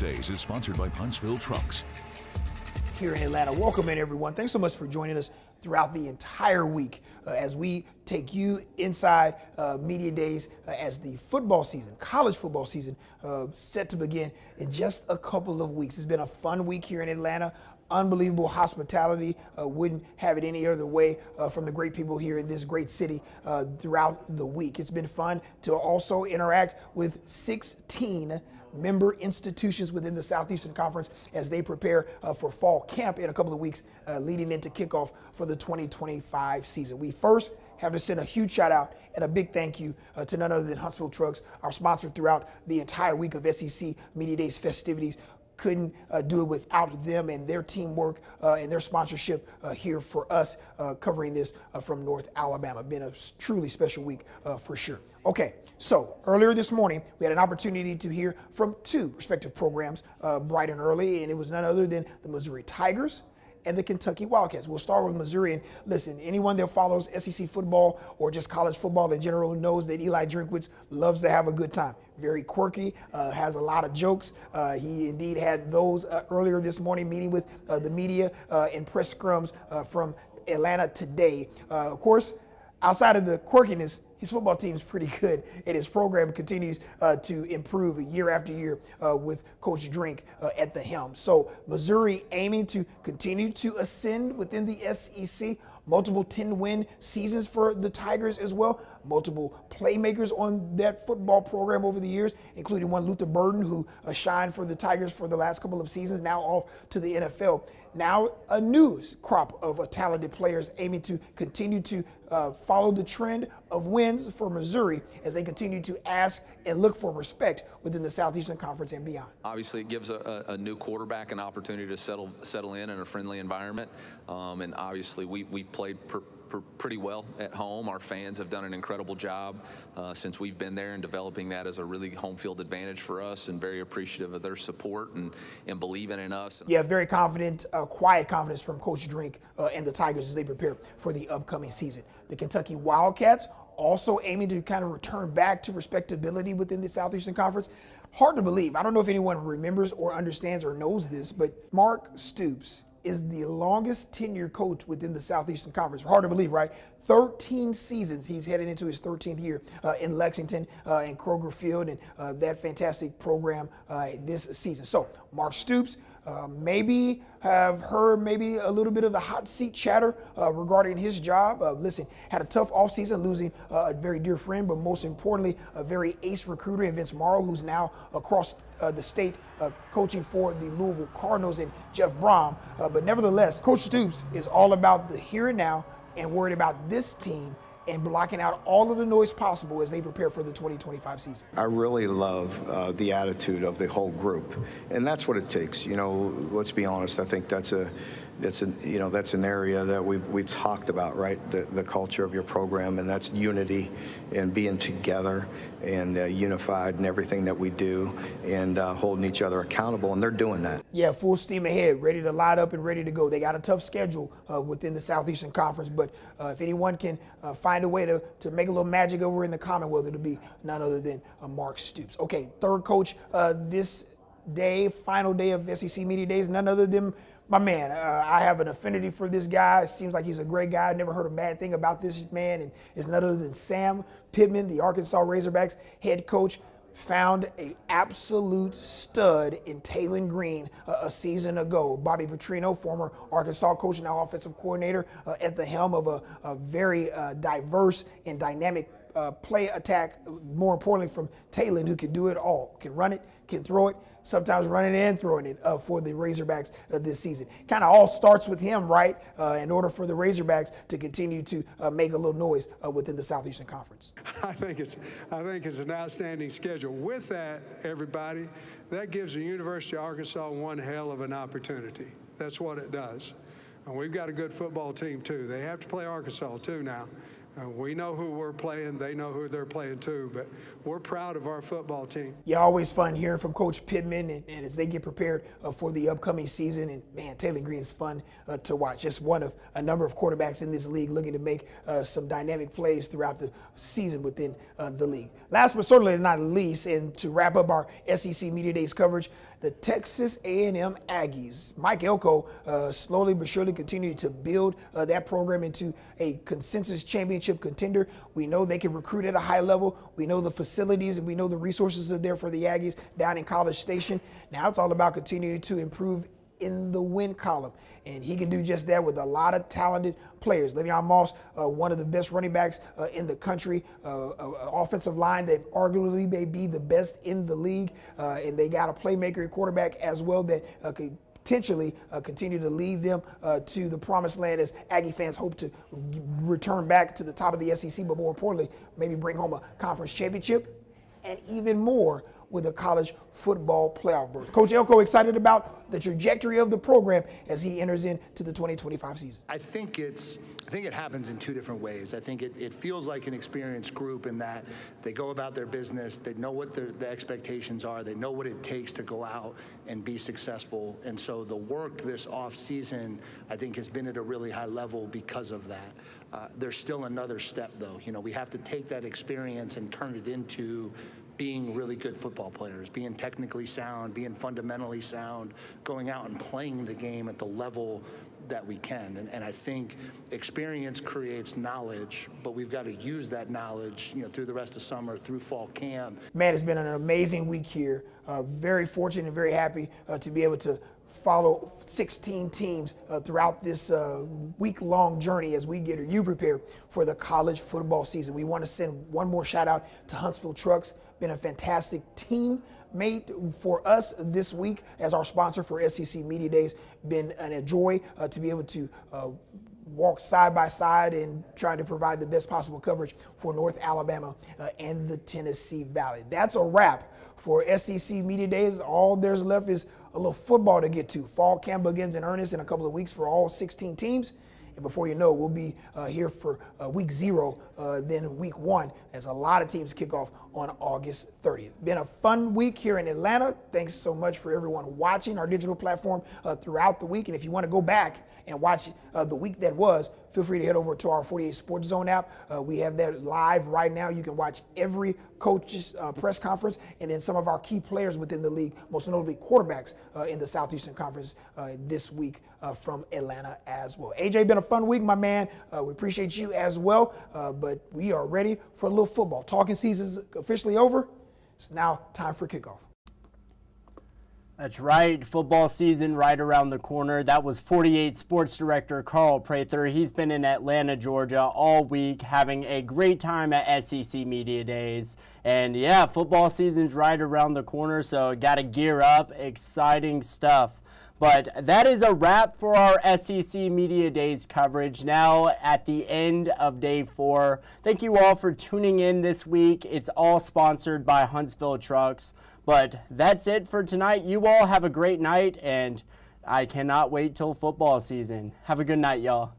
Days is sponsored by Punchville Trucks. Here in Atlanta. Welcome in, everyone. Thanks so much for joining us throughout the entire week as we take you inside Media Days as the football season, college football season, set to begin in just a couple of weeks. It's been a fun week here in Atlanta. Unbelievable hospitality. Wouldn't have it any other way from the great people here in this great city throughout the week. It's been fun to also interact with 16 member institutions within the Southeastern Conference as they prepare for fall camp in a couple of weeks leading into kickoff for the 2025 season. We first have to send a huge shout out and a big thank you to none other than Huntsville Trucks, our sponsor throughout the entire week of SEC Media Days festivities. Couldn't do it without them and their teamwork and their sponsorship here for us covering this from North Alabama. Been a truly special week for sure. Okay, so earlier this morning, we had an opportunity to hear from two respective programs bright and early, and it was none other than the Missouri Tigers and the Kentucky Wildcats. We'll start with Missouri. And listen, anyone that follows SEC football or just college football in general knows that Eli Drinkwitz loves to have a good time. Very quirky, has a lot of jokes. He indeed had those earlier this morning, meeting with the media and press scrums from Atlanta today. Of course, outside of the quirkiness, his football team is pretty good, and his program continues to improve year after year with Coach Drink at the helm. So Missouri aiming to continue to ascend within the SEC. Multiple 10-win seasons for the Tigers as well. Multiple playmakers on that football program over the years, including one Luther Burden, who shined for the Tigers for the last couple of seasons, now off to the NFL. Now a new crop of talented players aiming to continue to follow the trend of wins for Missouri as they continue to ask and look for respect within the Southeastern Conference and beyond. Obviously, it gives a new quarterback an opportunity to settle in a friendly environment. And obviously, we've played pretty well at home. Our fans have done an incredible job since we've been there and developing that as a really home field advantage for us, and very appreciative of their support and believing in us. Yeah, very confident, quiet confidence from Coach Drink and the Tigers as they prepare for the upcoming season. The Kentucky Wildcats also aiming to kind of return back to respectability within the Southeastern Conference. Hard to believe. I don't know if anyone remembers or understands or knows this, but Mark Stoops is the longest tenured coach within the Southeastern Conference. Hard to believe, right? 13 seasons. He's heading into his 13th year in Lexington and Kroger Field and that fantastic program this season. So Mark Stoops maybe have heard maybe a little bit of the hot seat chatter regarding his job. Listen, had a tough offseason, losing a very dear friend, but most importantly, a very ace recruiter in Vince Morrow, who's now across the state coaching for the Louisville Cardinals, and Jeff Brom. But nevertheless, Coach Stoops is all about the here and now and worried about this team and blocking out all of the noise possible as they prepare for the 2025 season. I really love the attitude of the whole group, and that's what it takes. You know, let's be honest. I think that's an area that we've talked about, right? The culture of your program, and that's unity and being together and unified in everything that we do, and holding each other accountable, and they're doing that. Yeah, full steam ahead, ready to light up and ready to go. They got a tough schedule within the Southeastern Conference, but if anyone can find a way to make a little magic over in the Commonwealth, it'll be none other than Mark Stoops. Okay, third coach this day, final day of SEC Media Days, none other than my man. I have an affinity for this guy. It seems like he's a great guy. I never heard a bad thing about this man, and it's none other than Sam Pittman, the Arkansas Razorbacks head coach. Found an absolute stud in Taylon Green a season ago. Bobby Petrino, former Arkansas coach, now offensive coordinator, at the helm of a very diverse and dynamic play attack, more importantly from Taylon, who can do it all, can run it, can throw it, sometimes running and throwing it for the Razorbacks this season. Kind of all starts with him, right, in order for the Razorbacks to continue to make a little noise within the Southeastern Conference. I think it's an outstanding schedule. With that, everybody, that gives the University of Arkansas one hell of an opportunity. That's what it does. And we've got a good football team, too. They have to play Arkansas, too, now. We know who we're playing. They know who they're playing too, but we're proud of our football team. Yeah, always fun hearing from Coach Pittman and as they get prepared for the upcoming season. And man, Taylon Green is fun to watch. Just one of a number of quarterbacks in this league looking to make some dynamic plays throughout the season within the league. Last but certainly not least, and to wrap up our SEC Media Days coverage, the Texas A&M Aggies. Mike Elko slowly but surely continued to build that program into a consensus championship contender. We know they can recruit at a high level. We know the facilities and we know the resources are there for the Aggies down in College Station. Now it's all about continuing to improve in the win column, and he can do just that with a lot of talented players. Le'Veon Moss, one of the best running backs in the country, offensive line that arguably may be the best in the league, and they got a playmaker quarterback as well that could potentially continue to lead them to the promised land as Aggie fans hope to return back to the top of the SEC, but more importantly, maybe bring home a conference championship and even more with a college football playoff berth. Coach Elko excited about the trajectory of the program as he enters into the 2025 season. I think it happens in two different ways. I think it feels like an experienced group in that they go about their business, they know what the expectations are, they know what it takes to go out and be successful. And so the work this off season, I think, has been at a really high level because of that. There's still another step though. You know, we have to take that experience and turn it into being really good football players, being technically sound, being fundamentally sound, going out and playing the game at the level that we can. And I think experience creates knowledge, but we've got to use that knowledge, you know, through the rest of summer, through fall camp. Man, it's been an amazing week here. Very fortunate and very happy to be able to follow 16 teams throughout this week-long journey as we get you prepared for the college football season. We want to send one more shout out to Huntsville Trucks. Been a fantastic team mate for us this week as our sponsor for SEC Media Days. Been a joy to be able to walk side by side and trying to provide the best possible coverage for North Alabama and the Tennessee Valley. That's a wrap for SEC Media Days. All there's left is a little football to get to. Fall camp begins in earnest in a couple of weeks for all 16 teams. And before you know, we'll be here for week 0, then week 1, as a lot of teams kick off on August 30th. Been a fun week here in Atlanta. Thanks so much for everyone watching our digital platform throughout the week. And if you want to go back and watch the week that was, feel free to head over to our 48 Sports Zone app. We have that live right now. You can watch every coach's press conference and then some of our key players within the league, most notably quarterbacks in the Southeastern Conference this week from Atlanta as well. AJ, been a fun week, my man. We appreciate you as well, but we are ready for a little football. Talking season's officially over. It's now time for kickoff. That's right. Football season right around the corner. That was 48 Sports Director Carl Prather. He's been in Atlanta, Georgia all week having a great time at SEC Media Days. And yeah, football season's right around the corner, so got to gear up. Exciting stuff. But that is a wrap for our SEC Media Days coverage now at the end of day 4. Thank you all for tuning in this week. It's all sponsored by Huntsville Trucks. But that's it for tonight. You all have a great night, and I cannot wait till football season. Have a good night, y'all.